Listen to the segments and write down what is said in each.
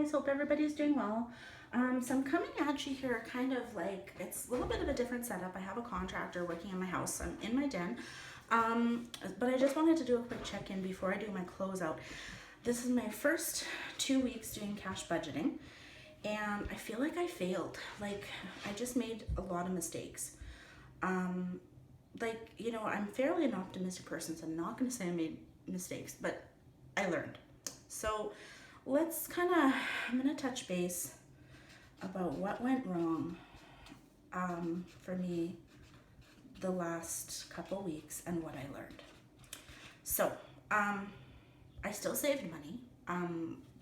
guys, hope everybody's doing well. So I'm coming at you here kind of like, it's a little bit of a different setup. I have a contractor working in my house. I'm in my den. But I just wanted to do a quick check-in before I do my closeout. This is my first 2 weeks doing cash budgeting, and I feel like I failed. Like, I just made a lot of mistakes. I'm fairly an optimistic person, so I'm not going to say I made mistakes, but I learned. So I'm going to touch base about what went wrong for me the last couple weeks and what I learned. So, I still saved money,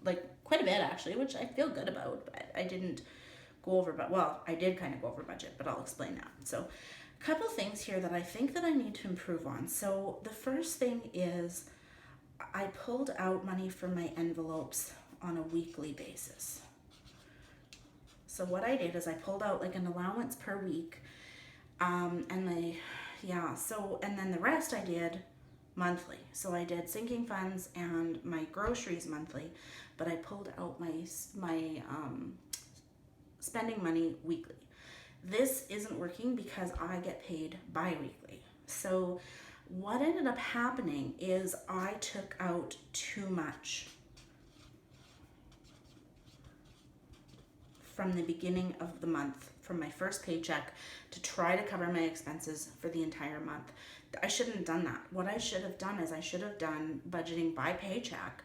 like quite a bit actually, which I feel good about, but I didn't go over, I did kind of go over budget, but I'll explain that. So, a couple things here that I think that I need to improve on. So, the first thing is I pulled out money from my envelopes on a weekly basis. So what I did is I pulled out like an allowance per week, and then the rest I did monthly. So I did sinking funds and my groceries monthly, but I pulled out my spending money weekly. This isn't working because I get paid bi-weekly. So what ended up happening is I took out too much from the beginning of the month, from my first paycheck, to try to cover my expenses for the entire month. I shouldn't have done that. What I should have done is I should have done budgeting by paycheck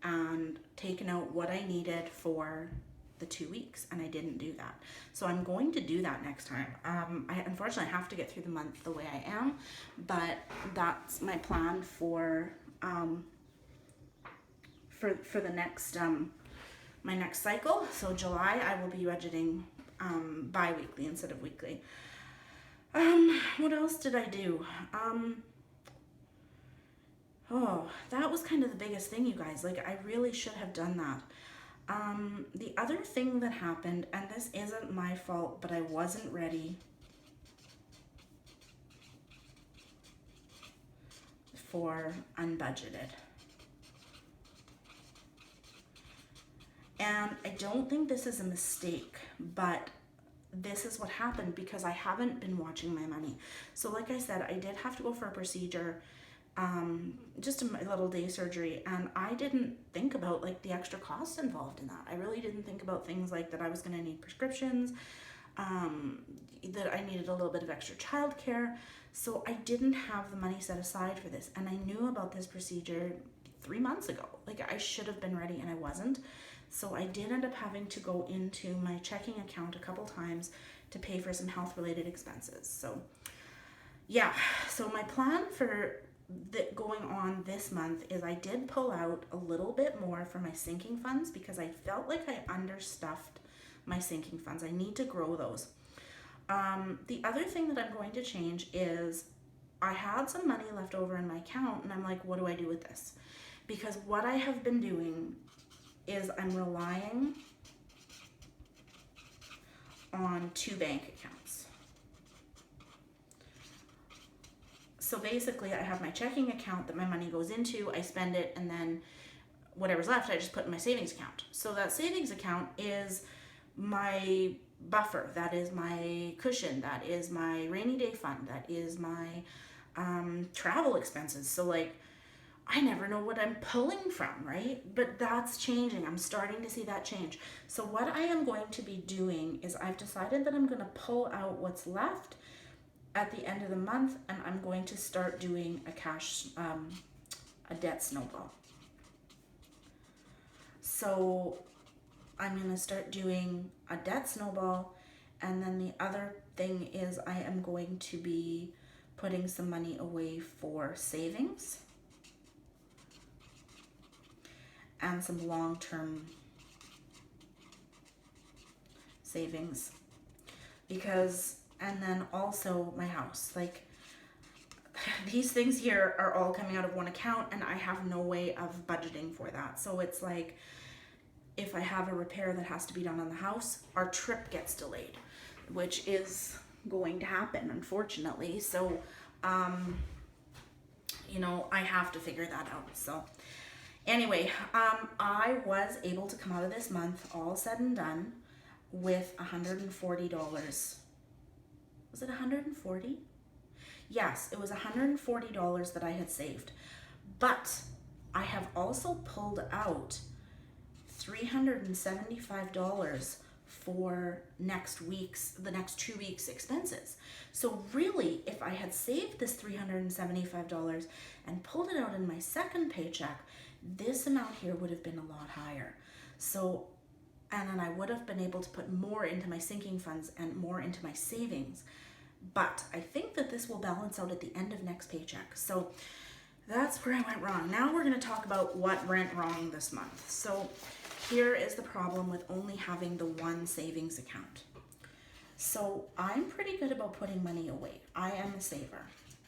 and taken out what I needed for the 2 weeks, and I didn't do that. So I'm going to do that next time. I unfortunately have to get through the month the way I am, but that's my plan for the next my next cycle. So July I will be budgeting bi-weekly instead of weekly. What else did I do? That was kind of the biggest thing, you guys. Like, I really should have done that. The other thing that happened, and this isn't my fault, but I wasn't ready for unbudgeted. And I don't think this is a mistake, but this is what happened because I haven't been watching my money. So like I said, I did have to go for a procedure, just a little day surgery, and I didn't think about like the extra costs involved in that. I really didn't think about things like that I was going to need prescriptions, that I needed a little bit of extra childcare. So I didn't have the money set aside for this, and I knew about this procedure 3 months ago. Like, I should have been ready and I wasn't. So I did end up having to go into my checking account a couple times to pay for some health related expenses. So yeah, so my plan for going on this month is I did pull out a little bit more for my sinking funds because I felt like I understuffed my sinking funds. I need to grow those. The other thing that I'm going to change is I had some money left over in my account, and I'm like, what do I do with this? Because what I have been doing is I'm relying on 2 bank accounts. So basically, I have my checking account that my money goes into, I spend it, and then whatever's left, I just put in my savings account. So that savings account is my buffer, that is my cushion, that is my rainy day fund, that is my travel expenses. So like, I never know what I'm pulling from, right? But that's changing. I'm starting to see that change. So what I am going to be doing is I've decided that I'm going to pull out what's left at the end of the month, and I'm going to start doing a debt snowball. So I'm going to start doing a debt snowball, and then the other thing is I am going to be putting some money away for savings and some long-term savings, and then also my house. Like, these things here are all coming out of one account, and I have no way of budgeting for that. So it's like, if I have a repair that has to be done on the house, our trip gets delayed, which is going to happen, unfortunately. So, I have to figure that out. So Anyway, I was able to come out of this month, all said and done, with $140. Was it 140? Yes, it was $140 that I had saved. But I have also pulled out $375 for the next 2 weeks expenses. So really, if I had saved this $375 and pulled it out in my second paycheck, this amount here would have been a lot higher. So, and then I would have been able to put more into my sinking funds and more into my savings. But I think that this will balance out at the end of next paycheck. So that's where I went wrong. Now we're going to talk about what went wrong this month. So here is the problem with only having the one savings account. So I'm pretty good about putting money away. I am a saver.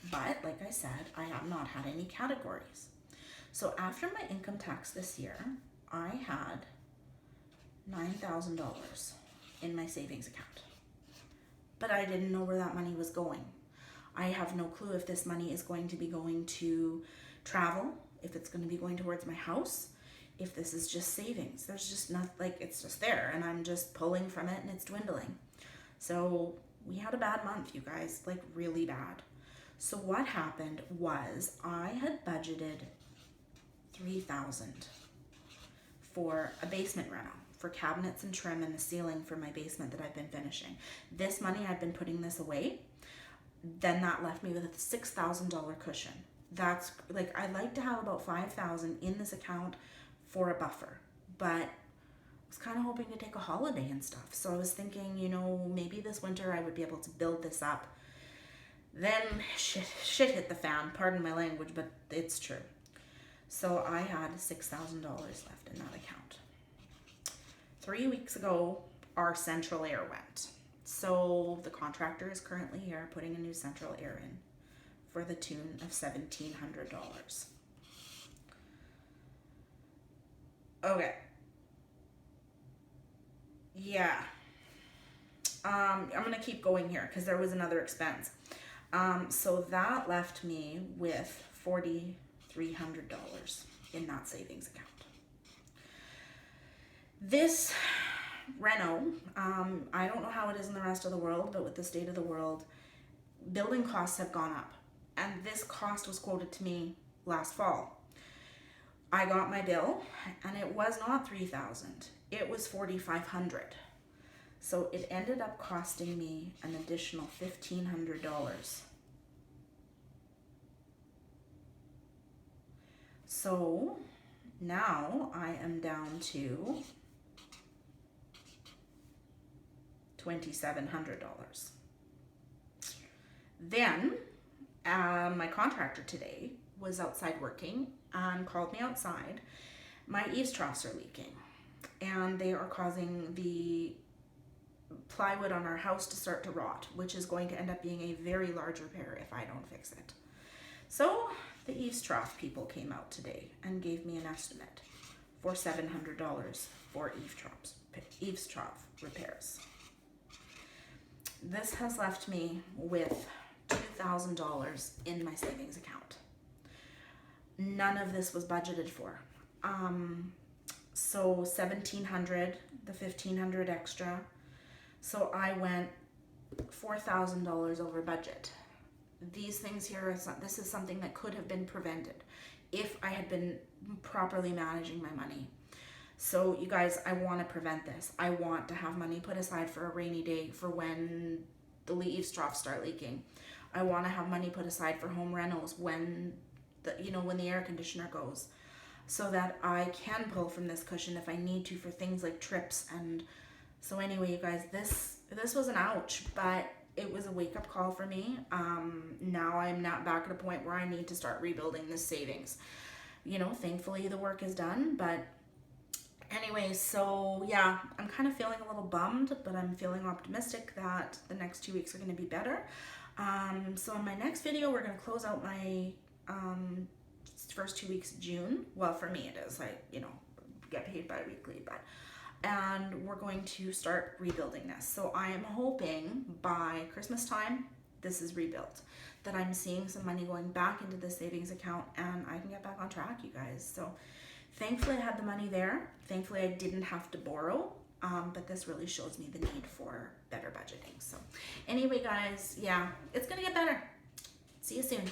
But like I said, I have not had any categories. So after my income tax this year, I had $9,000 in my savings account. But I didn't know where that money was going. I have no clue if this money is going to be going to travel, if it's going to be going towards my house, if this is just savings. There's just not, like, it's just there and I'm just pulling from it and it's dwindling. So we had a bad month, you guys, like really bad. So what happened was I had budgeted $3,000 for a basement reno, for cabinets and trim and the ceiling for my basement that I've been finishing. This money, I've been putting this away. Then that left me with a $6,000 cushion. That's like, I like to have about $5,000 in this account for a buffer, but I was kind of hoping to take a holiday and stuff. So I was thinking, maybe this winter I would be able to build this up. Then shit hit the fan, pardon my language, but it's true. So I had $6,000 left in that account. 3 weeks ago, our central air went. So the contractor is currently here putting a new central air in for the tune of $1,700. Okay. Yeah. I'm going to keep going here because there was another expense. So that left me with $4,300 in that savings account. This reno, I don't know how it is in the rest of the world, but with the state of the world, building costs have gone up. And this cost was quoted to me last fall. I got my bill and it was not $3,000. It was $4,500. So it ended up costing me an additional $1,500. So now I am down to $2,700. Then my contractor today was outside working and called me outside. My eaves troughs are leaking and they are causing the plywood on our house to start to rot, which is going to end up being a very large repair if I don't fix it. So the eaves trough people came out today and gave me an estimate for $700 for eaves trough repairs. This has left me with $2,000 in my savings account. None of this was budgeted for. So $1,700, the $1,500 extra. So I went $4,000 over budget. These things here, this is something that could have been prevented if I had been properly managing my money. So you guys, I want to prevent this. I want to have money put aside for a rainy day for when the eaves troughs start leaking. I want to have money put aside for home renos when the air conditioner goes, so that I can pull from this cushion if I need to for things like trips. And so anyway, you guys, this was an ouch, but it was a wake-up call for me. Now I'm not back at a point where I need to start rebuilding this savings. Thankfully the work is done, but anyway, so yeah, I'm kind of feeling a little bummed, but I'm feeling optimistic that the next 2 weeks are going to be better. So in my next video, we're going to close out my first 2 weeks of June. Well, for me it is. I get paid bi-weekly, and we're going to start rebuilding this. So I am hoping by Christmas time, this is rebuilt. that I'm seeing some money going back into the savings account and I can get back on track, you guys. So thankfully I had the money there. Thankfully I didn't have to borrow. But this really shows me the need for better budgeting. So anyway, guys, yeah, it's gonna get better. See you soon.